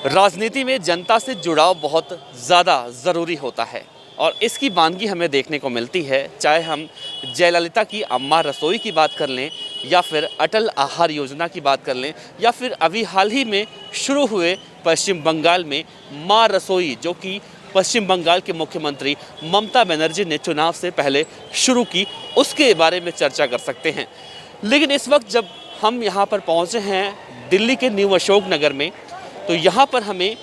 राजनीति में जनता से जुड़ाव बहुत ज़्यादा ज़रूरी होता है और इसकी वानगी हमें देखने को मिलती है, चाहे हम जयललिता की अम्मा रसोई की बात कर लें या फिर अटल आहार योजना की बात कर लें या फिर अभी हाल ही में शुरू हुए पश्चिम बंगाल में माँ रसोई, जो कि पश्चिम बंगाल के मुख्यमंत्री ममता बनर्जी ने चुनाव से पहले शुरू की, उसके बारे में चर्चा कर सकते हैं। लेकिन इस वक्त जब हम यहाँ पर पहुँचे हैं दिल्ली के न्यू अशोक नगर में, तो यहाँ पर हमें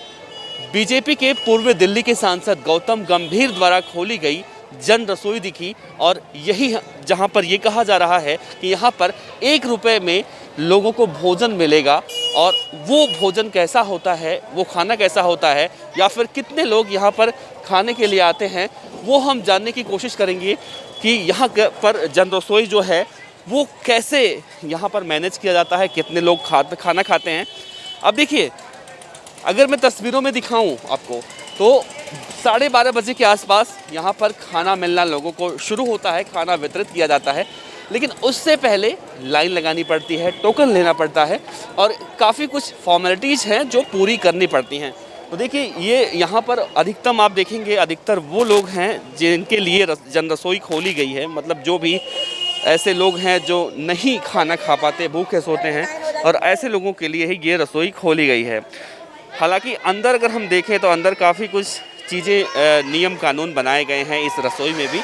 बीजेपी के पूर्व दिल्ली के सांसद गौतम गंभीर द्वारा खोली गई जन रसोई दिखी और यही जहाँ पर ये कहा जा रहा है कि यहाँ पर 1 रुपये में लोगों को भोजन मिलेगा और वो भोजन कैसा होता है, वो खाना कैसा होता है या फिर कितने लोग यहाँ पर खाने के लिए आते हैं, वो हम जानने की कोशिश करेंगे कि यहाँ पर जन रसोई जो है वो कैसे यहाँ पर मैनेज किया जाता है, कितने लोग खाना खाते हैं। अब देखिए, अगर मैं तस्वीरों में दिखाऊं आपको तो 12:30 बजे के आसपास यहाँ पर खाना मिलना लोगों को शुरू होता है, खाना वितरित किया जाता है। लेकिन उससे पहले लाइन लगानी पड़ती है, टोकन लेना पड़ता है और काफ़ी कुछ फॉर्मेलिटीज़ हैं जो पूरी करनी पड़ती हैं। तो देखिए, ये यहाँ पर अधिकतम आप देखेंगे अधिकतर वो लोग हैं जिनके लिए जन रसोई खोली गई है। मतलब जो भी ऐसे लोग हैं जो नहीं खाना खा पाते, भूखे सोते हैं, और ऐसे लोगों के लिए ही ये रसोई खोली गई है। हालांकि अंदर अगर हम देखें तो अंदर काफ़ी कुछ चीज़ें, नियम कानून बनाए गए हैं इस रसोई में भी,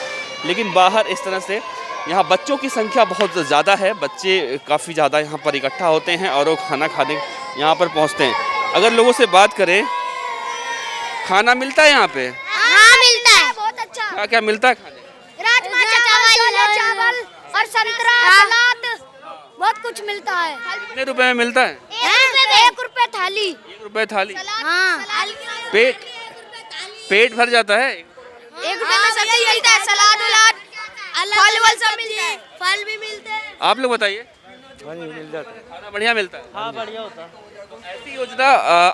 लेकिन बाहर इस तरह से यहाँ बच्चों की संख्या बहुत ज़्यादा है। बच्चे काफ़ी ज़्यादा यहाँ पर इकट्ठा होते हैं और वो खाना खाने यहाँ पर पहुँचते हैं। अगर लोगों से बात करें, खाना मिलता है यहाँ पे? हाँ, मिलता है, बहुत अच्छा। क्या क्या मिलता है खाने? राजमा चावल और संतरा, सलाद, बहुत कुछ मिलता है। कितने रुपए में मिलता है? 1 रुपए थाली। 1 रुपए थाली? हाँ। पेट भर जाता है? 1 रुपए में सब चीज मिलता है, सलाद वलाद, फल वल सब मिलते हैं, फल भी मिलते हैं। आप लोग बताइए। मिल जाता है। खाना बढ़िया मिलता है? हाँ, बढ़िया होता है। तो ऐसी योजना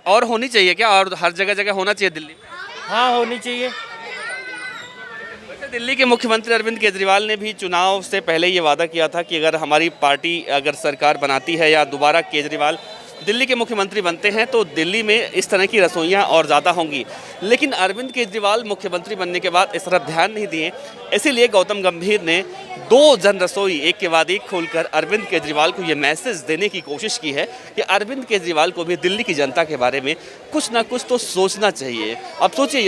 और होनी चाहिए क्या, और हर जगह जगह होना चाहिए दिल्ली में? हाँ, होनी चाहिए। वैसे दिल्ली के मुख्यमंत्री अरविंद केजरीवाल ने भी चुनाव से पहले ये वादा किया था कि अगर हमारी पार्टी अगर सरकार बनाती है या दोबारा केजरीवाल दिल्ली के मुख्यमंत्री बनते हैं तो दिल्ली में इस तरह की रसोइयाँ और ज़्यादा होंगी। लेकिन अरविंद केजरीवाल मुख्यमंत्री बनने के बाद इस तरफ ध्यान नहीं दिए, इसीलिए गौतम गंभीर ने 2 जन रसोई एक के बाद एक खोलकर अरविंद केजरीवाल को ये मैसेज देने की कोशिश की है कि अरविंद केजरीवाल को भी दिल्ली की जनता के बारे में कुछ ना कुछ तो सोचना चाहिए। अब सोचिए,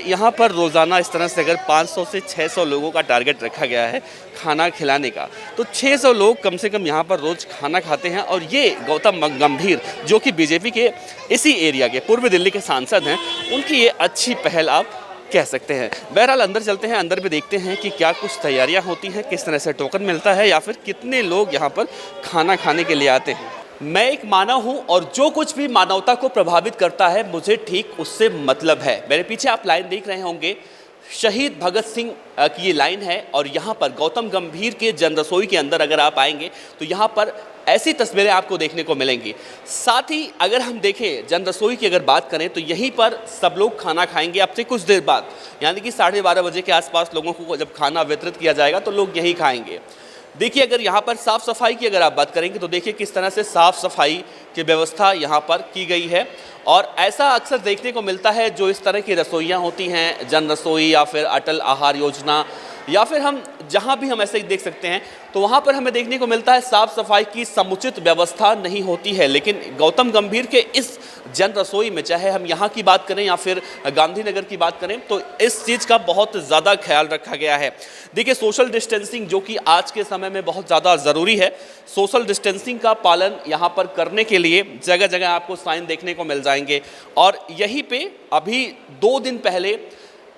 यहाँ पर रोज़ाना इस तरह से अगर 500 से 600 लोगों का टारगेट रखा गया है खाना खिलाने का, तो 600 लोग कम से कम यहाँ पर रोज़ खाना खाते हैं। और ये गौतम गंभीर जो कि बीजेपी के इसी एरिया के पूर्व दिल्ली के सांसद हैं, उनकी ये अच्छी पहल आप कह सकते हैं। बहरहाल अंदर चलते हैं, अंदर भी देखते हैं कि क्या कुछ तैयारियां होती हैं, किस तरह से टोकन मिलता है या फिर कितने लोग यहाँ पर खाना खाने के लिए आते हैं। मैं एक मानव हूँ और जो कुछ भी मानवता को प्रभावित करता है मुझे ठीक उससे मतलब है। मेरे पीछे आप लाइन देख रहे होंगे, शहीद भगत सिंह की ये लाइन है और यहाँ पर गौतम गंभीर के जन रसोई के अंदर अगर आप आएंगे तो यहाँ पर ऐसी तस्वीरें आपको देखने को मिलेंगी। साथ ही अगर हम देखें जन रसोई की अगर बात करें तो यहीं पर सब लोग खाना खाएंगे अब से कुछ देर बाद, यानी कि 12:30 बजे के आसपास लोगों को जब खाना वितरित किया जाएगा तो लोग यहीं खाएंगे। देखिए, अगर यहाँ पर साफ़ सफाई की अगर आप बात करेंगे तो देखिए किस तरह से साफ़ सफाई की व्यवस्था यहाँ पर की गई है। और ऐसा अक्सर देखने को मिलता है जो इस तरह की रसोइयाँ होती हैं, जन रसोई या फिर अटल आहार योजना, या फिर हम जहाँ भी हम ऐसे देख सकते हैं तो वहाँ पर हमें देखने को मिलता है साफ़ सफाई की समुचित व्यवस्था नहीं होती है। लेकिन गौतम गंभीर के इस जन रसोई में, चाहे हम यहाँ की बात करें या फिर गांधीनगर की बात करें, तो इस चीज़ का बहुत ज़्यादा ख्याल रखा गया है। देखिए, सोशल डिस्टेंसिंग जो कि आज के समय में बहुत ज़्यादा ज़रूरी है, सोशल डिस्टेंसिंग का पालन यहाँ पर करने के लिए जगह जगह आपको साइन देखने को मिल जाएंगे। और यहीं पर अभी 2 दिन पहले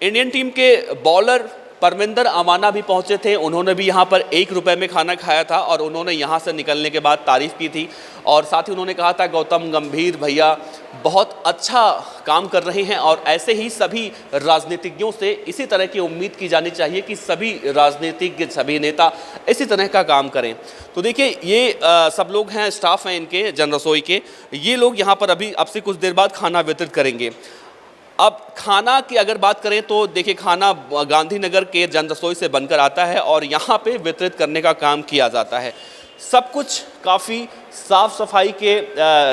इंडियन टीम के बॉलर परमिंदर अमाना भी पहुंचे थे। उन्होंने भी यहाँ पर 1 रुपये में खाना खाया था और उन्होंने यहाँ से निकलने के बाद तारीफ़ की थी और साथ ही उन्होंने कहा था गौतम गंभीर भैया बहुत अच्छा काम कर रहे हैं और ऐसे ही सभी राजनीतिज्ञों से इसी तरह की उम्मीद की जानी चाहिए कि सभी राजनीतिज्ञ, सभी नेता इसी तरह का काम करें। तो देखिए, ये सब लोग हैं, स्टाफ हैं इनके जन रसोई के, ये लोग यहाँ पर अभी अब से कुछ देर बाद खाना वितरित करेंगे। अब खाना की अगर बात करें तो देखिए, खाना गांधीनगर के जन रसोई से बनकर आता है और यहाँ पे वितरित करने का काम किया जाता है। सब कुछ काफ़ी साफ़ सफाई के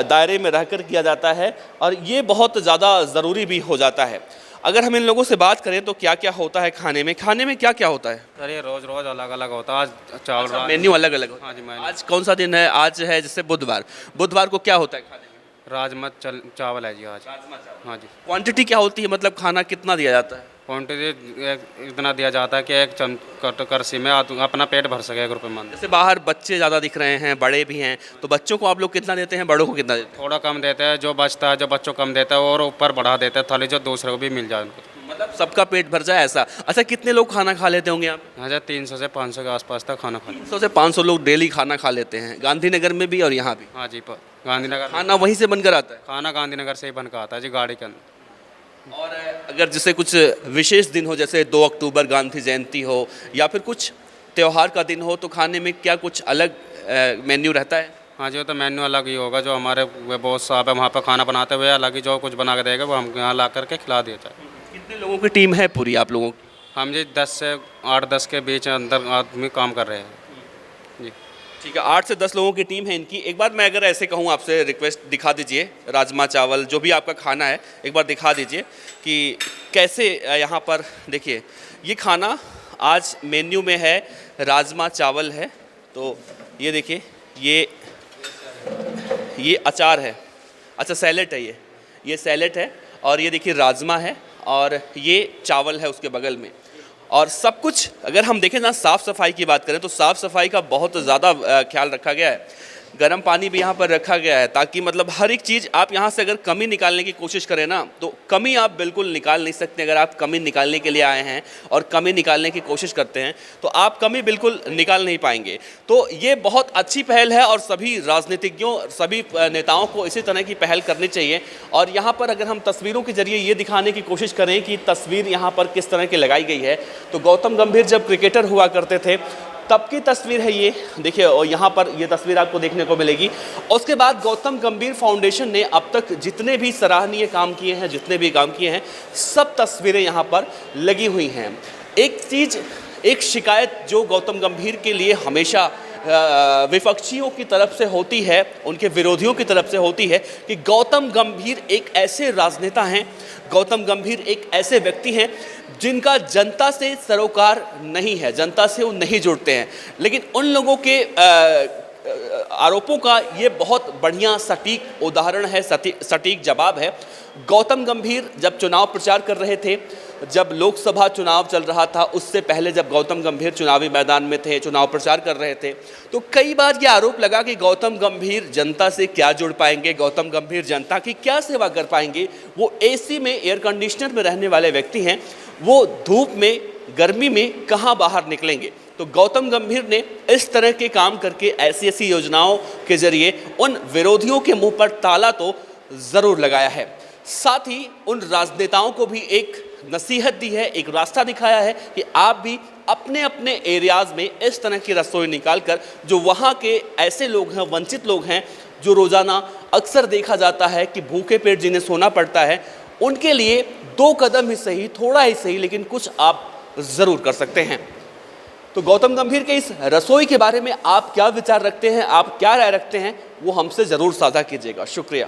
दायरे में रहकर किया जाता है और ये बहुत ज़्यादा ज़रूरी भी हो जाता है। अगर हम इन लोगों से बात करें तो क्या क्या होता है खाने में क्या क्या होता है? सर ये रोज रोज अलग अलग होता है। आज चावल मेन्यू अलग अलग होता हाँ जी, है। मेन्यू। आज कौन सा दिन है? आज है जैसे बुधवार को क्या होता है खाने में? राजमा चावल है जी आज। हाँ जी। क्वांटिटी क्या होती है, मतलब खाना कितना दिया जाता है? क्वान्टिटी इतना दिया जाता है कि एक करसी में अपना पेट भर सके 1 रुपये मंद। जैसे बाहर बच्चे ज़्यादा दिख रहे हैं, बड़े भी हैं, तो बच्चों को आप लोग कितना देते हैं, बड़ों को कितना देते हैं? थोड़ा कम देते हैं, जो बचता है जो बच्चों को कम देता है और ऊपर बढ़ा देते हैं थाली, जो दूसरे को भी मिल जाए उनको। मतलब सबका पेट भर जाए ऐसा। अच्छा, कितने लोग खाना खा लेते होंगे आप? हाँ जी, 300 से 500 के आसपास तक खाना खा 300 से 500 लोग डेली खाना खा लेते हैं, गांधीनगर में भी और यहाँ भी। हाँ जी, गांधीनगर खाना वहीं से बनकर आता है? खाना गांधीनगर से ही बन कर आता है जी, गाड़ी के अंदर। और अगर जैसे कुछ विशेष दिन हो, जैसे 2 अक्टूबर गांधी जयंती हो या फिर कुछ त्यौहार का दिन हो, तो खाने में क्या कुछ अलग मेन्यू रहता है? हाँ जी, वो तो मेन्यू अलग ही होगा। जो हमारे बॉस साहब है वहाँ पर खाना बनाते हुए अलग ही जो कुछ बना के देगा वो हम यहाँ ला करके खिला दिया जाए। कितने लोगों की टीम है पूरी आप लोगों की? हम जी 10 से 8-10 के बीच अंदर आदमी काम कर रहे हैं जी। ठीक है, 8 से 10 लोगों की टीम है इनकी। एक बार मैं अगर ऐसे कहूँ आपसे, रिक्वेस्ट दिखा दीजिए राजमा चावल जो भी आपका खाना है, एक बार दिखा दीजिए कि कैसे यहाँ पर देखिए ये खाना आज मेन्यू में है। राजमा चावल है, तो ये देखिए ये अचार है, अच्छा सैलेड है, ये सैलेड है, और ये देखिए राजमा है और ये चावल है उसके बगल में। और सब कुछ अगर हम देखें ना, साफ़ सफाई की बात करें तो साफ़ सफाई का बहुत ज़्यादा ख्याल रखा गया है। गर्म पानी भी यहाँ पर रखा गया है ताकि मतलब हर एक चीज़, आप यहाँ से अगर कमी निकालने की कोशिश करें ना तो कमी आप बिल्कुल निकाल नहीं सकते। अगर आप कमी निकालने के लिए आए हैं और कमी निकालने की कोशिश करते हैं तो आप कमी बिल्कुल निकाल नहीं पाएंगे। तो ये बहुत अच्छी पहल है और सभी राजनीतिज्ञों, सभी नेताओं को इसी तरह की पहल करनी चाहिए। और यहाँ पर अगर हम तस्वीरों के जरिए ये दिखाने की कोशिश करें कि तस्वीर यहाँ पर किस तरह की लगाई गई है, तो गौतम गंभीर जब क्रिकेटर हुआ करते थे तब की तस्वीर है ये, देखिए। और यहाँ पर ये तस्वीर आपको देखने को मिलेगी। उसके बाद गौतम गंभीर फाउंडेशन ने अब तक जितने भी सराहनीय काम किए हैं, जितने भी काम किए हैं, सब तस्वीरें यहाँ पर लगी हुई हैं। एक शिकायत जो गौतम गंभीर के लिए हमेशा विपक्षियों की तरफ से होती है, उनके विरोधियों की तरफ से होती है कि गौतम गंभीर एक ऐसे राजनेता हैं, गौतम गंभीर एक ऐसे व्यक्ति हैं जिनका जनता से सरोकार नहीं है, जनता से वो नहीं जुड़ते हैं। लेकिन उन लोगों के आरोपों का ये बहुत बढ़िया सटीक उदाहरण है, सटीक जवाब है। गौतम गंभीर जब चुनाव प्रचार कर रहे थे, जब लोकसभा चुनाव चल रहा था, उससे पहले जब गौतम गंभीर चुनावी मैदान में थे, चुनाव प्रचार कर रहे थे, तो कई बार ये आरोप लगा कि गौतम गंभीर जनता से क्या जुड़ पाएंगे, गौतम गंभीर जनता की क्या सेवा कर पाएंगे। वो एसी में, एयर कंडीशनर में रहने वाले व्यक्ति हैं, वो धूप में, गर्मी में कहाँ बाहर निकलेंगे। तो गौतम गंभीर ने इस तरह के काम करके ऐसी योजनाओं के जरिए उन विरोधियों के मुंह पर ताला तो ज़रूर लगाया है। साथ ही उन राजनेताओं को भी एक नसीहत दी है, एक रास्ता दिखाया है कि आप भी अपने अपने एरियाज़ में इस तरह की रसोई निकाल कर, जो वहाँ के ऐसे लोग हैं, वंचित लोग हैं, जो रोज़ाना अक्सर देखा जाता है कि भूखे पेट जिन्हें सोना पड़ता है, उनके लिए 2 कदम ही सही, थोड़ा ही सही, लेकिन कुछ आप ज़रूर कर सकते हैं। तो गौतम गंभीर के इस रसोई के बारे में आप क्या विचार रखते हैं, आप क्या राय रखते हैं, वो हमसे ज़रूर साझा कीजिएगा। शुक्रिया।